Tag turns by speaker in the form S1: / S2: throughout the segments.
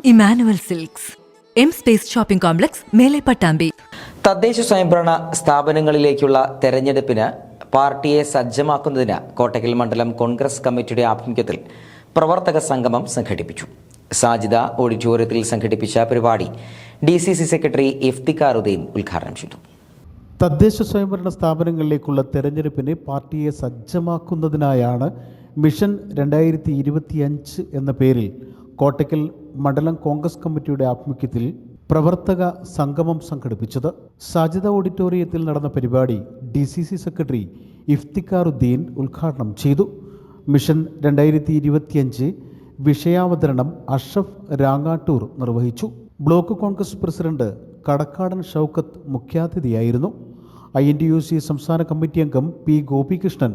S1: Emmanuel silks, M space shopping complex, മേലെ പട്ടാമ്പി.
S2: തദ്ദേശ സ്വയംഭരണ സ്ഥാപനങ്ങളിലേക്കുള്ള തെരഞ്ഞെടുപ്പിന് പാർട്ടിയെ സജ്ജമാക്കുന്നതിന് കോട്ടക്കൽ മണ്ഡലം കോൺഗ്രസ് കമ്മിറ്റിയുടെ ആഭിമുഖ്യത്തിൽ പ്രവർത്തക സംഗമം സംഘടിപ്പിച്ചു. സാജിദ ഓഡിറ്റോറിയത്തിൽ സംഘടിപ്പിച്ച പരിപാടി DCC സെക്രട്ടറി ഇഫ്തിഖാറുദ്ദീൻ ഉദ്ഘാടനം ചെയ്തു.
S3: തദ്ദേശ സ്വയംഭരണ സ്ഥാപനങ്ങളിലേക്കുള്ള തെരഞ്ഞെടുപ്പിന് പാർട്ടിയെ സജ്ജമാക്കുന്നതിനായാണ് മിഷൻ 2025 എന്ന പേരിൽ കോട്ടക്കൽ മണ്ഡലം കോൺഗ്രസ് കമ്മിറ്റിയുടെ ആഭിമുഖ്യത്തിൽ പ്രവർത്തക സംഗമം സംഘടിപ്പിച്ചത്. സാജിദ ഓഡിറ്റോറിയത്തിൽ നടന്ന പരിപാടി DCC സെക്രട്ടറി ഇഫ്തിഖാറുദ്ദീൻ ഉദ്ഘാടനം ചെയ്തു. മിഷൻ 2025 വിഷയാവതരണം അഷ്റഫ് രാങ്ങാട്ടൂർ നിർവഹിച്ചു. Block Congress president Kadakkadan Shoukath മുഖ്യാതിഥിയായിരുന്നു. INTUC സംസ്ഥാന കമ്മിറ്റി അംഗം P. ഗോപികൃഷ്ണൻ,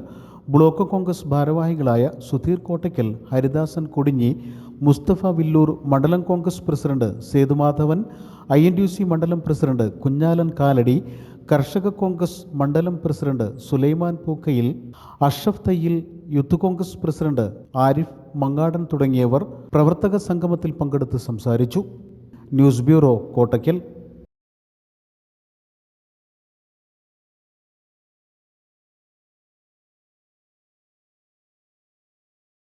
S3: ബ്ലോക്ക് കോൺഗ്രസ് ഭാരവാഹികളായ സുധീർ കോട്ടയ്ക്കൽ, ഹരിദാസൻ കൊടിഞ്ഞി, മുസ്തഫ വില്ലൂർ, മണ്ഡലം കോൺഗ്രസ് പ്രസിഡന്റ് സേതുമാധവൻ, INTUC മണ്ഡലം പ്രസിഡന്റ് കുഞ്ഞാലൻ കാലടി, കർഷക കോൺഗ്രസ് മണ്ഡലം president Sulaiman Pookkayil, Ashraf Thayyil, youth Congress president Arif Mangadan തുടങ്ങിയവർ പ്രവർത്തക സംഗമത്തിൽ പങ്കെടുത്ത് സംസാരിച്ചു. News bureau, Kottakkal.